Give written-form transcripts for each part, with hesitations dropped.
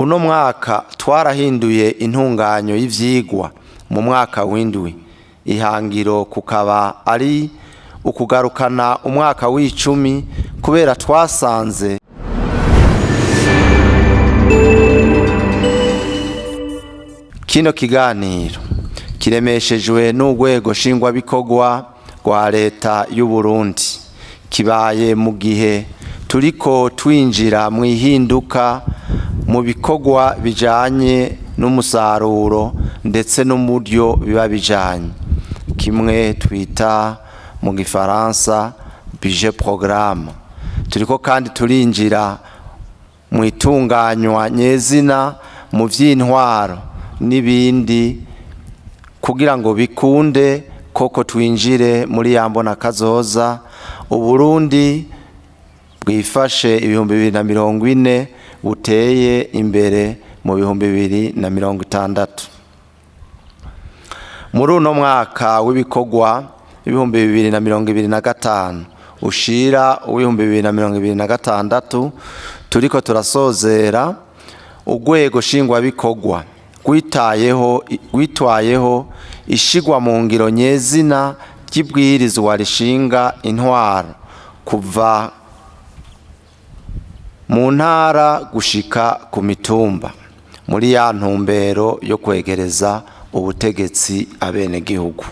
Uno mwaka twarahinduye intunganyo y'ivyigwa mu mwaka w'indwi. Ihangiro kukaba ari ukugarukana umwaka w'icumi kubera twasanze kino kiganiro kiremeshejwe n'urwego shingwabikorwa rwa leta y'u Burundi. Kibaye mu gihe turiko twinjira mu ihinduka mu bikorwa bijanye n'umusaruro ndetse n'umuryo biba bijanye, kimwe twita mu gifaransa budget programme. Turiko kandi turinjira mu itunganywa nyezina mu vy'intwaro n'ibindi kugira ngo bikunde koko twinjire muri yambona kazoza Uburundi bwifashe 2040 buteye imbere mu 2060. Muri uno mwaka w'ibikorwa 2025 ushira 2026 turiko turasozera, urwego shingwabikorwa gwitwayeho ishigwa mu ngiro nyezina ry'ibwirizwa rishinga intwaro kuva mu ntara gushika ku mitumba, muri ya ntumbero yo kwegereza ubutegetsi abenegihugu.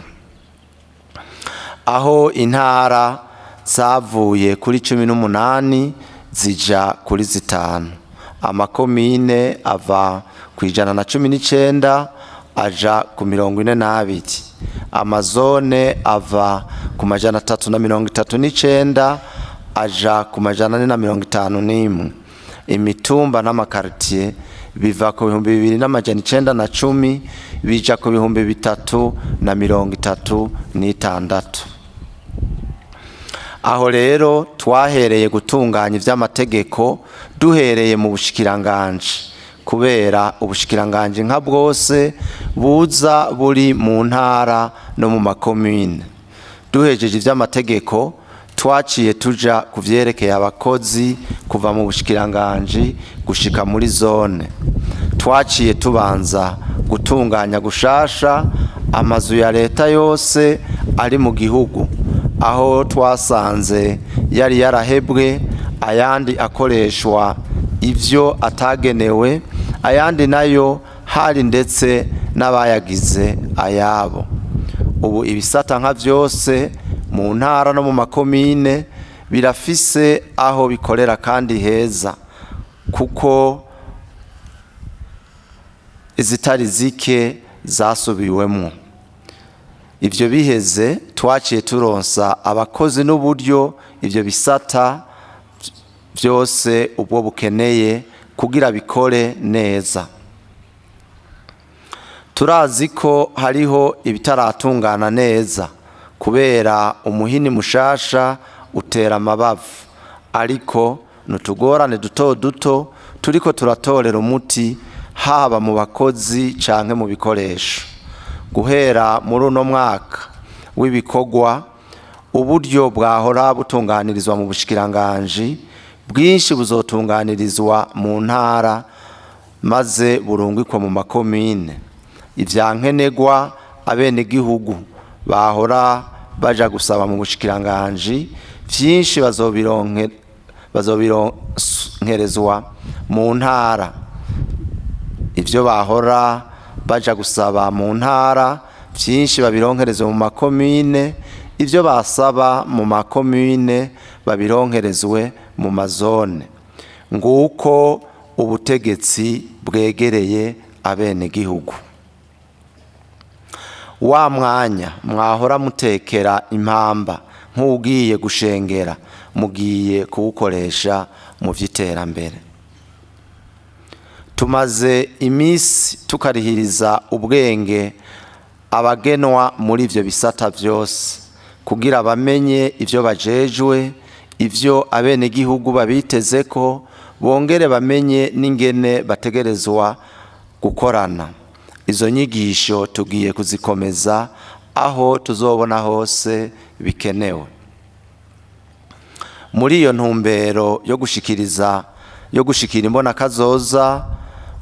Aho intara zavuye kuri 18 zija kuri 5, amakomine ava ku 119 aja ku 42, amazone ava ku 339 aja ku 451, imitumba n'amakartier biva ku 2910 bija ku 3036. Aho rero twahereye gutunganya ivy'amategeko duhereye mu bushikiranganje, kubera ubushikiranganje nka bwose buza buri mu ntara no mu makomine. Duhejeje ivy'amategeko twaciye tuja kuvyerekeye abakozi kuva mu bushikiranganje gushika muri zone. Twaciye tubanza gutunganya gushasha amazu ya leta yose ari mu gihugu, aho twasanze yari yarahebwe, ayandi akoreshwa ivyo atagenewe, ayandi nayo hari ndetse n'abayagize ayabo. Ubu ibisata nka vyose mu ntara no mu makomine birafise aho bikorera kandi heza, kuko izitari zike zasubiwemo. Ivyo biheze twaciye turonsa abakozi n'uburyo ivyo bisata vyose ubwo bukeneye kugira bikore neza. Turazi ko hariho ibitaratungana neza kubera umuhini mushasha utera amabavu, ariko nutugorane duto duto turiko turatorera umuti, haba mu bakozi canke mu bikoresho. Guhera muri uno mwaka w'ibikorwa, uburyo bwahora butunganirizwa mu bushikiranganje bwinshi buzotunganirizwa mu ntara maze burungikwa mu makomine. Ivyankenegwa abenegihugu bahora baja gusaba mu bushikiranganje vyinshi bazobironkerezwa mu ntara. Ivyo bahora baja gusaba mu ntara vyinshi babironkerezwa mu makomine, ivyo basaba mu makomine babironkerezwe mu mazone. Nguko ubutegetsi bwegereye abenegihugu. Wa mwanya mwahora mutekera impamba nk'ugiye gushengera, mugiye kuwukoresha mu vy'iterambere. Tumaze imisi tukarihiriza ubwenge abagenwa muri ivyo bisata vyose kugira bamenye ivyo bajejwe, ivyo abenegihugu babitezeko, bongere bamenye n'ingene bategerezwa gukorana. Izo nyigisho tugiye kuzikomeza aho tuzobona hose bikenewe. Muri iyo ntumbero yo gushikira imbona kazoza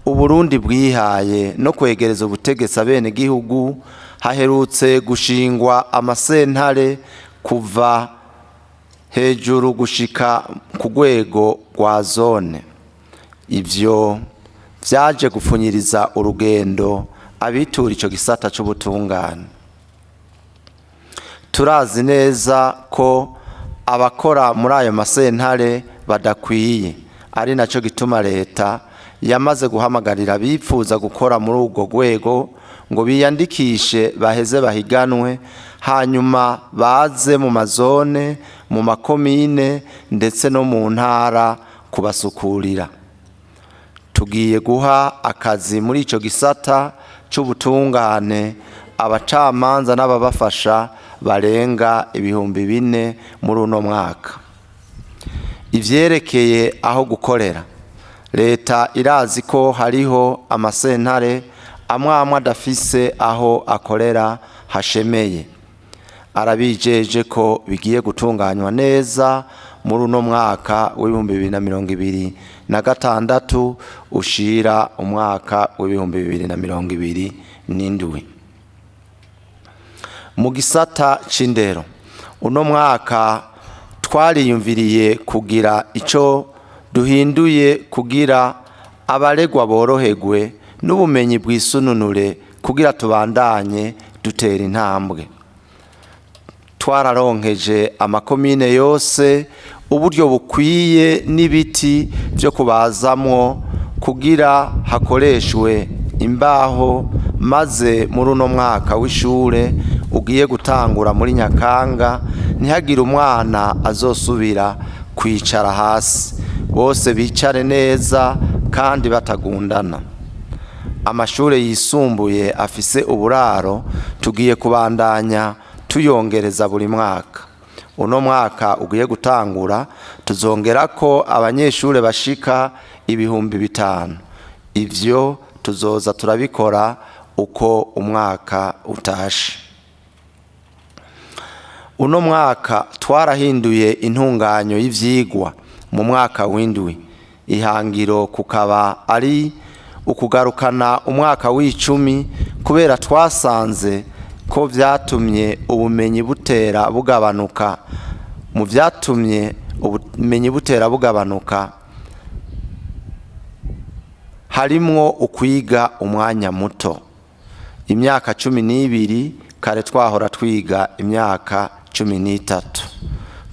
Uburundi bwihaye no kwegereza ubutegetsi abenegihugu, haherutse gushingwa amasentare kuva hejuru gushika ku rwego rwa zone. Ivyo vyaje gupfunyiriza urugendo abitura ico gisata c'ubutungane. Turazi neza ko abakora muri ayo masentare badakwiye, ari naco gituma leta yamaze guhamagarira abifuza gukora muri urwo rwego ngo biyandikishe baheze bahiganwe, hanyuma baze mu mazone, mu makomine ndetse no mu ntara kubasukurira. Tugiye guha akazi muri ico gisata c'ubutungane abacamanza n'ababafasha barenga 4,000 muri uno mwaka. Ivyerekeye aho gukorera, leta irazi ko hariho amasentare amwe adafise aho akorera hashemeye. Arabijeje ko bigiye gutunganywa neza muri uno mwaka w'2026 ushira umwaka w'2027. Mu gisata c'indero, uno mwaka twariyumviriye kugira ico duhinduye kugira abaregwa boroherwe n'ubumenyi bwisununure kugira tubandanye dutera intambwe. Twararonkeje amakomine yose uburyo bukwiye n'ibiti byo kubazamwo kugira hakoreshwe imbaho, maze muri uno mwaka w'ishure ugiye gutangura muri Nyakanga ntihagire umwana azosubira kwicara hasi, bose bicare neza kandi batagundana. Amashure yisumbuye afise uburaro tugiye kubandanya tuyongereza buri mwaka. Uno mwaka ugiye gutangura tuzongera ko abanyeshure bashika 5,000. Ivyo tuzoza turabikora uko umwaka utashe. Uno mwaka twarahinduye intunganyo y'ivyigwa mu mwaka w'indwi. Ihangiro kukaba ari ukugarukana umwaka w'icumi kubera twasanze ko vyatumye ubumenyi butera bugabanuka. Mu vyatumye ubumenyi butera bugabanuka harimwo ukwiga umwanya muto. Imyaka 12 kare twahora twiga imyaka 13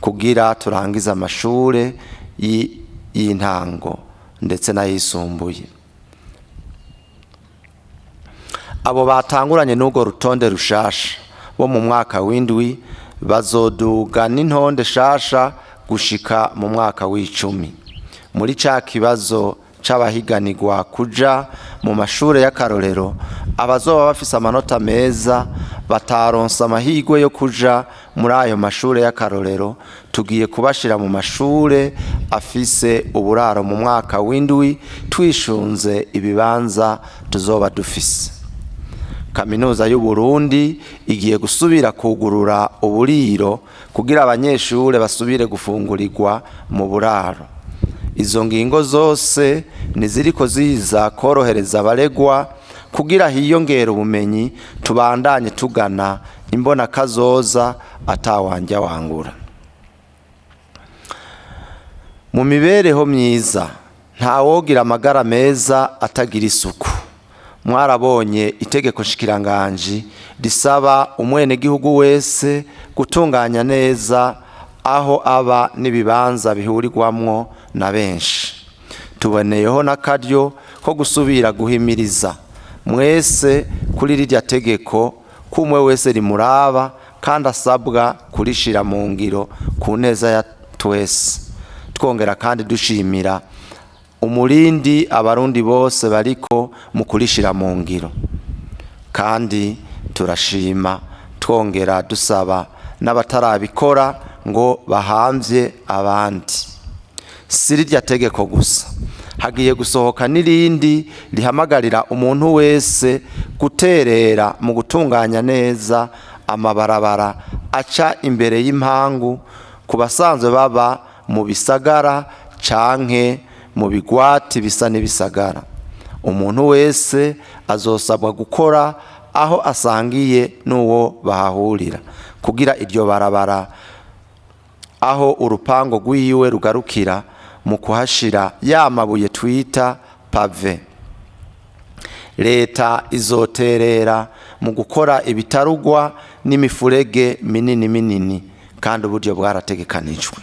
kugira turangiza amashure y'intango ndetse n'ayisumbuye. Abo batanguranye n'ubwo rutonde rushasha bo mu mwaka w'indwi bazoduga n'intonde shasha gushika mu mwaka w'icumi. Muri ca kibazo c'abahiganirwa kuja mu mashure y'akarorero, abazoba bafise amanota meza bataronsa amahirwe yo kuja muri ayo mashure y'akarorero, tugiye kubashira mu mashure afise uburaro mu mwaka w'indwi twishunze ibibanza tuzoba dufise. Kaminuza y'u Burundi igiye gusubira kugurura uburiro kugira abanyeshure basubire gufungurirwa mu buraro. Izo ngingo zose niziriko ziza korohereza abaregwa kugira hiyongera ubumenyi, tubandanye tugana imbona kazoza atawanja wangura. Mu mibereho myiza ntawogira amagara meza atagira isuku. Mwarabonye itegeko shikiranganji risaba umwenegihugu wese gutunganya neza aho aba n'ibibanza bihurirwamwo na benshi. Tuboneyeho n'akaryo ko gusubira guhimiriza mwese kuri rirya tegeko kumwe wese rimuraba kandi asabwa kurishira mu ngiro ku neza ya twese. Twongera kandi dushimira umurindi abarundi bose bariko mu kurishira mu ngiro, kandi turashima twongera dusaba n'abatarabikora ngo bahamvye abandi. Si rirya tegeko gusa, hagiye gusohoka n'irindi rihamagarira umuntu wese guterera mu gutunganya neza amabarabara aca imbere y'impangu ku basanzwe baba mu bisagara canke mu bigwati bisa n'ibisagara. umuntu wese azosabwa gukora aho asangiye n'uwo bahahurira kugira iryo barabara aho urupango rwiwe rugarukira mu kuhashira ya mabuye twita pave. Leta izoterera mu gukora ibitarugwa n'imifurege minini minini kandi uburyo bwarategekanijwe.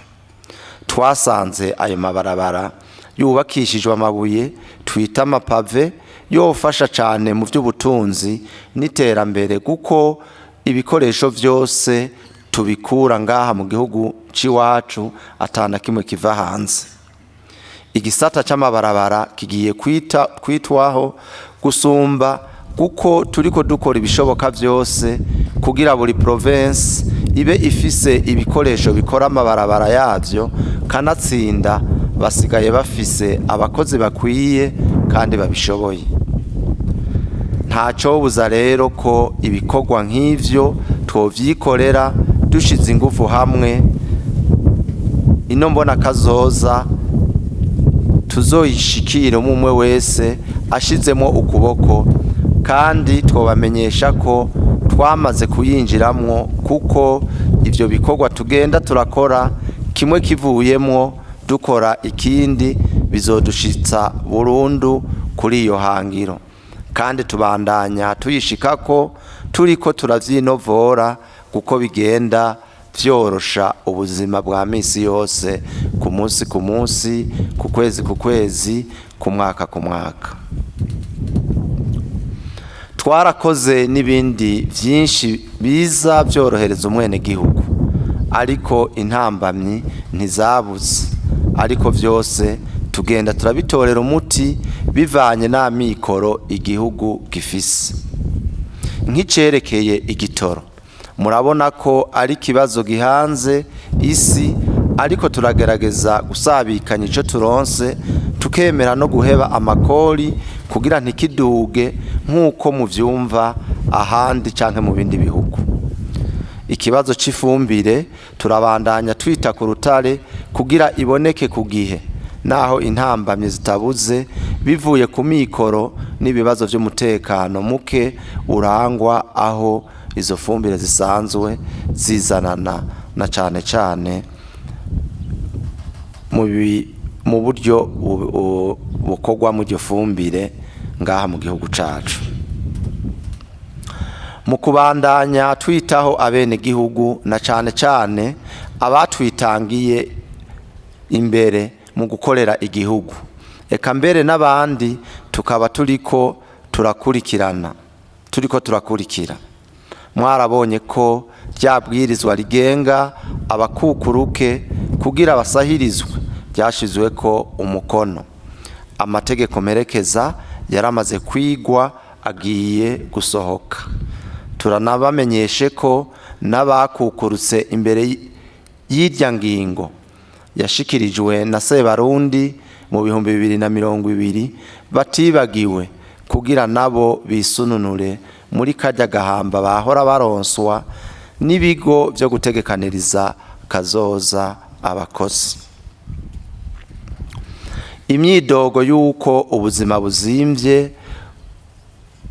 Twasanze ayo mabarabara yubakishijwe amabuye twita amapave yofasha cyane mu by'ubutunzi n'iterambere kuko ibikoresho byose tubikura ngaha mu gihugu c'iwacu atana kimwe kiva hanze. Igisata c'amabarabara kigiye kwitwaho gusumba kuko turiko dukora ibishoboka byose kugira buri province ibe ifise ibikoresho bikora amabarabara yavyo, kanatsinda basigaye bafise abakozi bakwiye kandi babishoboye. Ntaco buza rero ko ibikorwa nk'ivyo twovyikorera dushize ingufu hamwe, ino mbona kazoza tuzoyishikira umwe wese ashizemo ukuboko, kandi twobamenyesha ko twamaze kuyinjiramwo kuko ivyo bikorwa tugenda turakora kimwe kivuyemwo dukora ikindi bizodushitsa burundu kuri iyo hangiro, kandi tubandanya tuyishikako turiko turavyinovora kuko bigenda vyorosha ubuzima bwa misi yose, ku munsi ku munsi, ku kwezi, ku mwaka. Twarakoze n'ibindi vyinshi biza vyorohereza umwene gihugu, ariko intambamyi ntizabuze, ariko vyose tugenda turabitorera umuti bivanye n'amikoro igihugu gifise. Nk'icerekeye igitoro, murabona ko ari kibazo gihanze isi, ariko turagerageza gusabikanya ico turonse, tukemera no guheba amakori kugira ntikiduge nk'uko muvyumva ahandi canke mu bindi bihugu. Ikibazo c'ifumbire turabandanya twita ku rutare kugira iboneke ku gihe, naho intambamye zitabuze bivuye ku mikoro n'ibibazo vy'umutekano muke urangwa aho izo fumbire zisanzwe zizanana na cane mu buryo bukorwa mu iryo fumbire ngaha mu gihugu cacu. Mu kubandanya twitaho abene gihugu na cane abatwitangiye imbere mu gukorera igihugu, eka mbere n'abandi tukaba turiko turakurikira. Mwarabonye ko ryabwirizwa rigenga abakukuruke kugira basahirizwe byashizwe ko umukono. Amategeko merekeza yaramaze kwigwa agiye gusohoka. Turanabamenyeshe ko n'abakukurutse imbere y'irya ngingo yashikirijwe na Sebarundi mu 2020 batibagiwe kugira nabo bisununure muri kajya gahamba bahora baronswa n'ibigo byo gutegekaniriza kazoza abakozi. Imyidogo yuko ubuzima buzimvye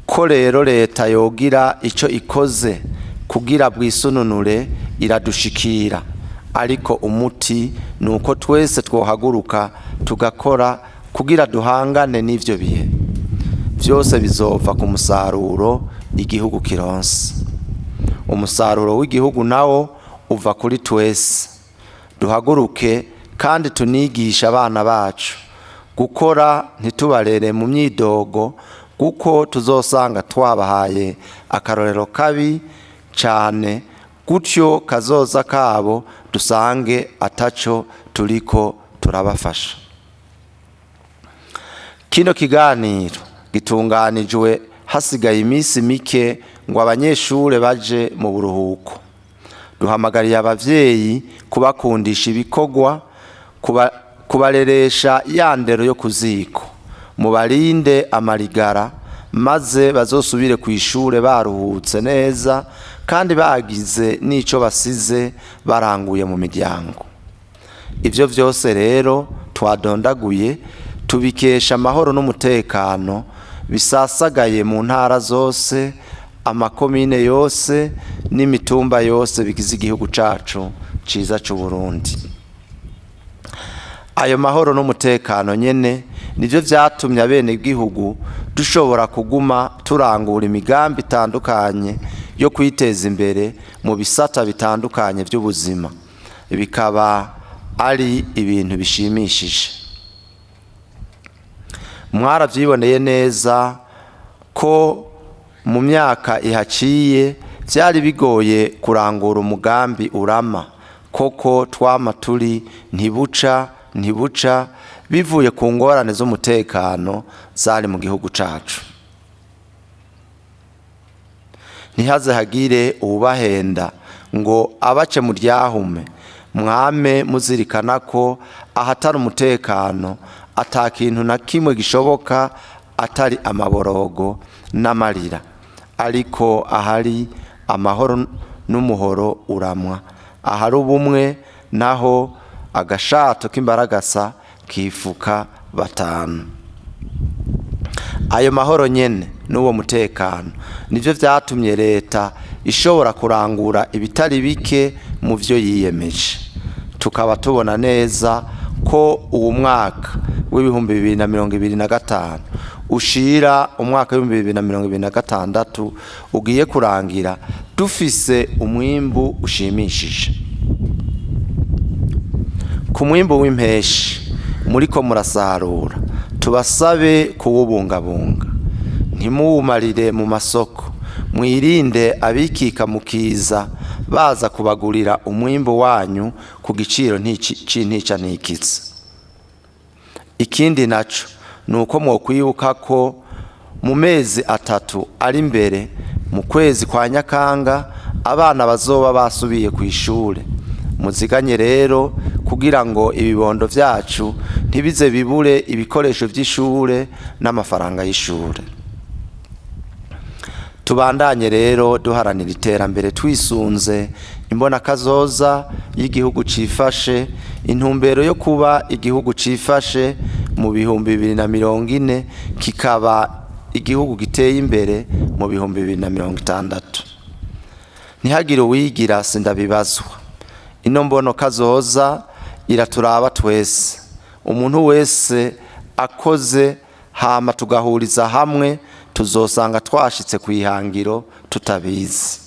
ko rero leta yogira ico ikoze kugira bwisununure iradushikira, ariko umuti nuko twese twohaguruka tugakora kugira duhangane n'ivyo bihe. Vyose bizova ku musaruro igihugu kironse. Umusaruro w'igihugu nawo uva kuri twese. Duhaguruke kandi tunigisha abana bacu gukora, ntitubarere mu myidogo kuko tuzosanga twabahaye akarorero kabi cyane, gutyo kazoza kabo dusange ataco turiko turabafasha. Kino kiganiro gitunganijwe hasigaye iminsi mike ngo abanyeshure baje mu buruhuko. Duhamagariye abavyeyi kubakundisha ibikorwa, kubareresha ya ndero yo kuziko, mubarinde amarigara maze bazosubire ku ishure baruhutse neza kandi bagize n'ico basize baranguye mu miryango. Ivyo vyose rero twadondaguye tubikesha amahoro n'umutekano bisasagaye mu ntara zose, amakomine yose n'imitumba yose bigize igihugu cacu ciza c'u Burundi. Ayo mahoro n'umutekano nyene nivyo vyatumye abene igihugu dushobora kuguma turangura imigambi itandukanye yo kwiteza imbere mu bisata bitandukanye by'ubuzima. Bikaba ari ibintu bishimishije. Mwaravyiboneye neza ko mu myaka ihaciye vyari bigoye kurangura umugambi urama, koko twama turi ntibuca bivuye ku ngorane z'umutekano zari mu gihugu cacu. Ntihaze hagire ubahenda ngo abace mu ryahume, mwame muzirikana ko ahatari umutekano ata kintu na kimwe gishoboka atari amaborogo n'amarira, ariko ahari amahoro n'umuhoro uramwa, ahari ubumwe naho agashato k'imbaragasa kifuka batanu. Ayo mahoro nyene n'uwo mutekano nivyo vyatumye leta ishobora kurangura ibitari bike mu vyo yiyemeje. Tukaba tubona neza ko uwo mwaka w'ibihumbi 2025 ushira umwaka w'ibihumbi 2026 ugiye kurangira dufise umwimbu ushimishije. Ku mwimbu w'impeshi muriko murasarura, tubasabe kuwubungabunga, ntimuwumarire mu masoko, mwirinde abikika mukiza baza kubagurira umwimbu wanyu ku giciro ntica ntikitse. Ikindi naco nuko mwokwibuka ko mu mezi 3 ari imbere, mu kwezi kwa Nyakanga abana bazoba basubiye ku ishure. Muziganye rero kugira ngo ibibondo vyacu ntibize bibure ibikoresho vy'ishure n'amafaranga y'ishure. Tubandanye rero duharanira iterambere twisunze imbona kazoza y'igihugu cifashe, intumbero yo kuba igihugu cifashe mu bihumbi 2040 kikaba igihugu giteye imbere mu bihumbi 2060. Ntihagire uwigira sindabibazwa. Ino mbono kazoza iraturaba twese. Umuntu wese akoze hama tugahuriza hamwe, tuzosanga twashitse kwihangiro tutabizi.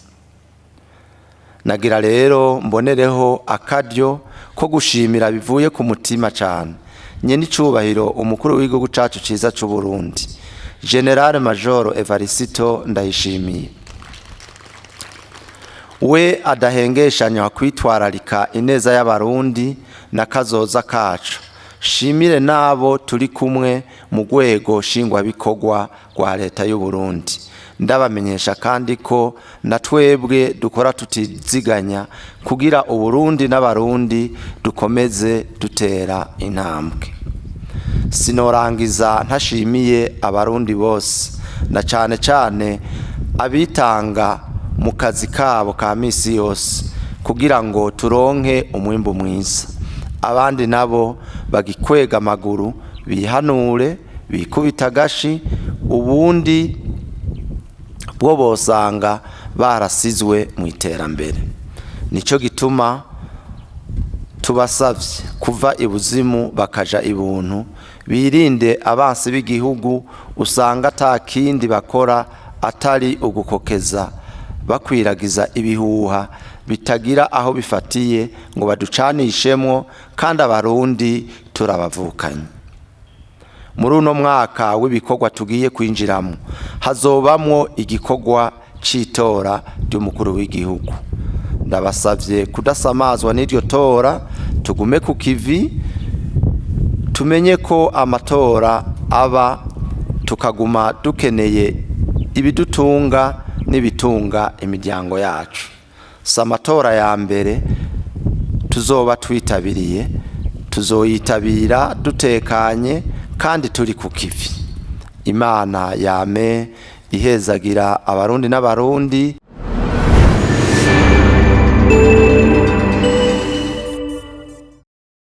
Nagira rero mbonereho akaryo ko gushimira bivuye ku mutima cyane nyene icubahiro umukuru w'igihugu cacu ciza c'u Burundi, General Major Evariste Ndayishimiye. We adahengeshanya kwitwararika ineza y'abarundi na kazoza kacu. Shimire nabo turi kumwe mu rwego shingwa bikorwa rwa leta y'u Burundi. Ndabamenyesha kandi ko na twebwe dukora tutiziganya kugira Uburundi n'abarundi dukomeze dutera intambwe. Sinorangiza ntashimiye abarundi bose, na cane abitanga mu kazi kabo ka misi yose kugira ngo turonke umwimbu mwiza. Abandi nabo bagikwega amaguru, bihanure, bikubita gashi, ubundi bwo bosanga barasizwe mu iterambere. Nico gituma tubasavye kuva ibuzimu bakaja ibuntu, birinde abansi b'igihugu usanga atakindi bakora atari ugukokeza, bakwiragiza ibihuha bitagira aho bifatiye ngo baducanishemwo, kandi abarundi turabavukanye. Muri uno mwaka w'ibikorwa tugiye kwinjiramo hazobamwo igikorwa citora ry'umukuru w'igihugu. Ndabasavye kudasamazwa n'iryo tora, tugume ku kivi, tumenye ko amatora aba, tukaguma dukeneye ibidutunga n'ibitunga imiryango yacu. Samatora ya mbere tuzoba twitabiriye, tuzoyitabira dutekanye kandi turi ku kivi. Imana yame ihezagira abarundi n'abarundi.